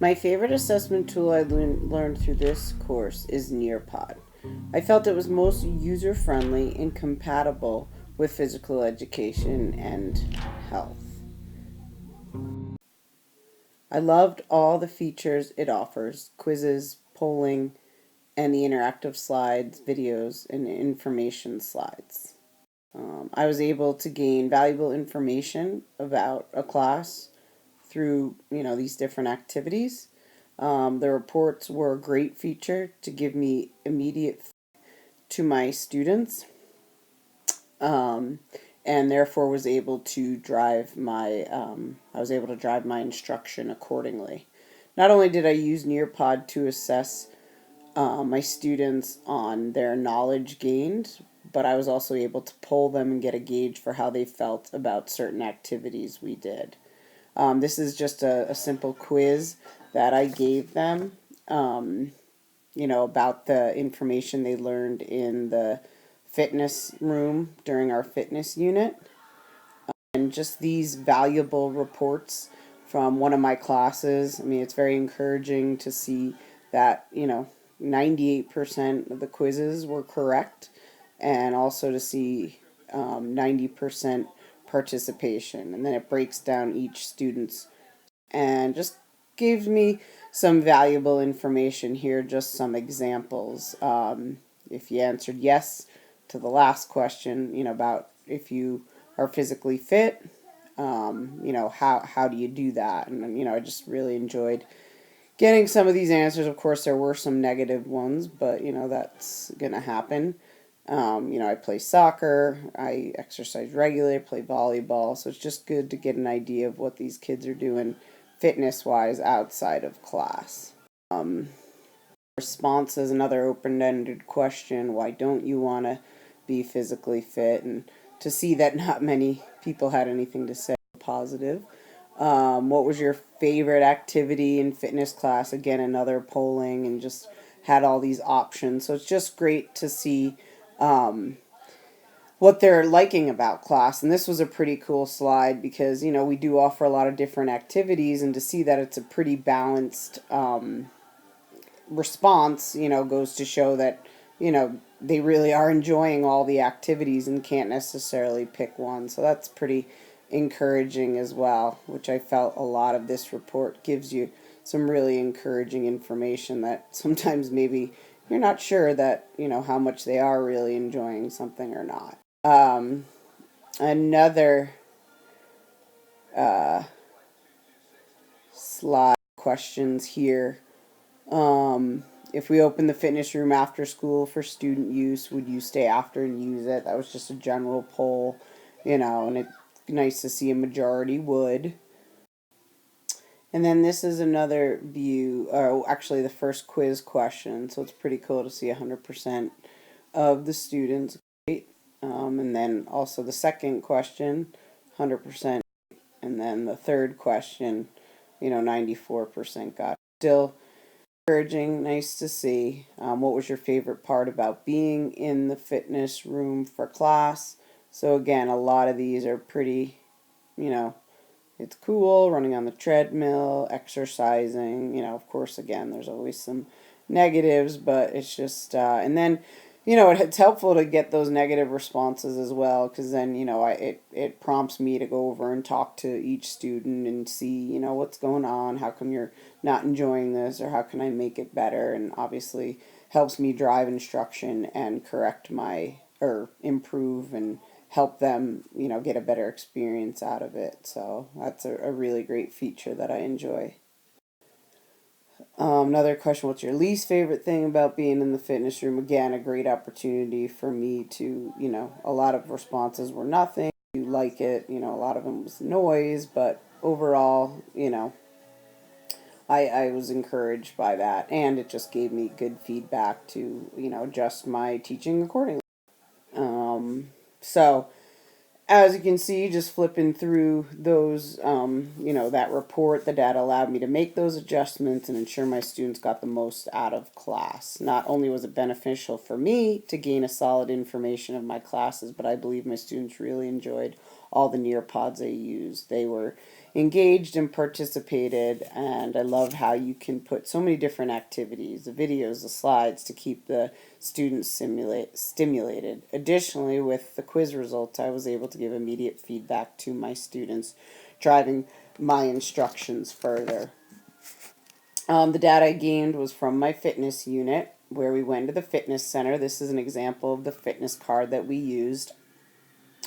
My favorite assessment tool I learned through this course is Nearpod. I felt it was most user friendly and compatible with physical education and health. I loved all the features it offers: quizzes, polling, and the interactive slides, videos, and information slides. I was able to gain valuable information about a class through these different activities. The reports were a great feature to give me immediate to my students, um, and therefore was able to drive my I was able to drive my instruction accordingly. Not only did I use Nearpod to assess my students on their knowledge gained, but I was also able to poll them and get a gauge for how they felt about certain activities we did. This is just a simple quiz that I gave them, about the information they learned in the fitness room during our fitness unit. And just these valuable reports from one of my classes. I mean, it's very encouraging to see that, 98% of the quizzes were correct, and also to see 90% participation. And then it breaks down each student's and just gives me some valuable information here, just some examples. If you answered yes to the last question, about if you are physically fit, how do you do that? And, I just really enjoyed getting some of these answers. Of course, there were some negative ones, but, that's going to happen. I play soccer, I exercise regularly, play volleyball, so it's just good to get an idea of what these kids are doing fitness wise outside of class. Response is another open ended question: why don't you want to be physically fit? And to see that not many people had anything to say positive. What was your favorite activity in fitness class? Again, another polling, and just had all these options. So it's just great to see what they're liking about class. And this was a pretty cool slide because, we do offer a lot of different activities, and to see that it's a pretty balanced response, goes to show that, they really are enjoying all the activities and can't necessarily pick one. So that's pretty encouraging as well, which I felt a lot of this report gives you some really encouraging information that sometimes maybe you're not sure that, how much they are really enjoying something or not. Another uh, slide questions here. If we open the fitness room after school for student use, would you stay after and use it? That was just a general poll, and it's nice to see a majority would. And then this is another view, or actually the first quiz question, so it's pretty cool to see 100% of the students. And then also the second question, 100%. And then the third question, 94% got it. Still encouraging, nice to see. What was your favorite part about being in the fitness room for class? So again, a lot of these are pretty, you know, it's cool, running on the treadmill, exercising. Of course, again, there's always some negatives, but it's just, and then, it's helpful to get those negative responses as well, because then, it prompts me to go over and talk to each student and see, what's going on, how come you're not enjoying this, or how can I make it better, and obviously helps me drive instruction and correct or improve and help them, get a better experience out of it. So that's a really great feature that I enjoy. Another question: what's your least favorite thing about being in the fitness room? Again, a great opportunity for me to, a lot of responses were nothing. You like it, a lot of them was noise, but overall, I was encouraged by that, and it just gave me good feedback to, adjust my teaching accordingly. So, as you can see, just flipping through those, that report, the data allowed me to make those adjustments and ensure my students got the most out of class. Not only was it beneficial for me to gain a solid information of my classes, but I believe my students really enjoyed all the Nearpods they used. They were engaged and participated, and I love how you can put so many different activities, the videos, the slides, to keep the students stimulated. Additionally, with the quiz results, I was able to give immediate feedback to my students, driving my instructions further. The data I gained was from my fitness unit, where we went to the fitness center. This is an example of the fitness card that we used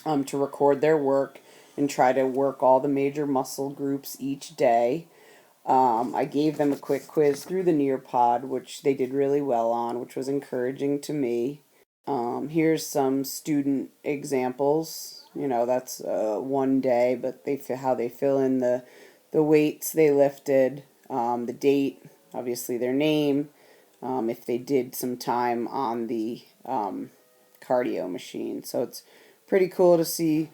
to record their work and try to work all the major muscle groups each day. I gave them a quick quiz through the Nearpod, which they did really well on, which was encouraging to me. Here's some student examples. You know, that's one day, but how they fill in the weights they lifted, the date, obviously their name, if they did some time on the cardio machine. So it's pretty cool to see,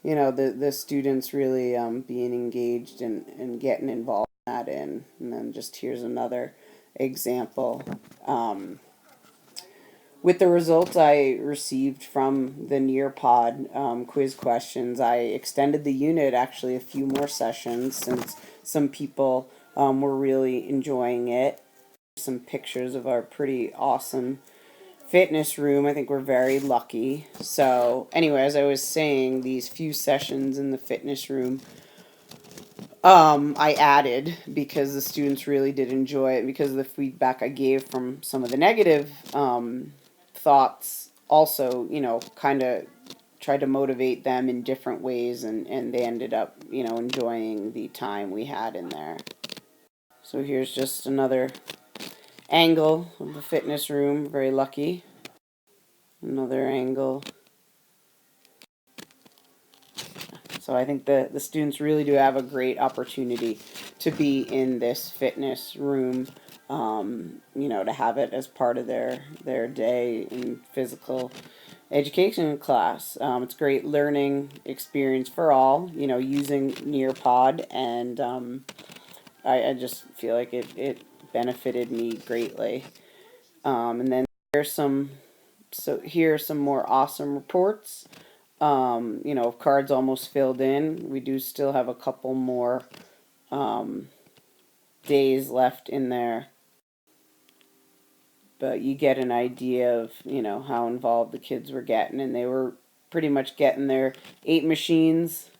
you know, the students really being engaged and getting involved in that. And then just here's another example. With the results I received from the Nearpod quiz questions, I extended the unit actually a few more sessions since some people were really enjoying it. Some pictures of our pretty awesome fitness room. I think we're very lucky. So, anyway, as I was saying, these few sessions in the fitness room I added because the students really did enjoy it, because of the feedback I gave from some of the negative thoughts. Also, you know, kind of tried to motivate them in different ways, and they ended up, you know, enjoying the time we had in there. So here's just another angle of the fitness room. Very lucky. Another angle. So I think the students really do have a great opportunity to be in this fitness room, you know, to have it as part of their day in physical education class. It's a great learning experience for all, you know, using Nearpod, and I just feel like it benefited me greatly. And then here are some more awesome reports. You know, cards almost filled in. We do still have a couple more days left in there, but you get an idea of, you know, how involved the kids were getting, and they were pretty much getting their 8 machines,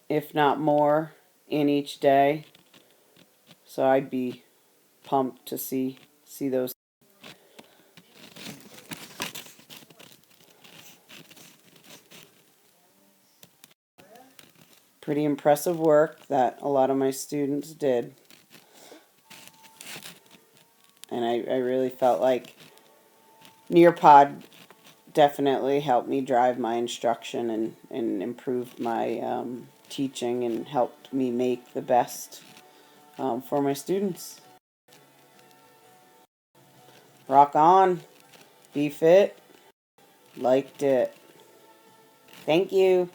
if not more, in each day. So I'd be pumped to see those. Pretty impressive work that a lot of my students did. And I really felt like Nearpod definitely helped me drive my instruction and improve my teaching, and helped me make the best for my students. Rock on. Be fit. Liked it. Thank you.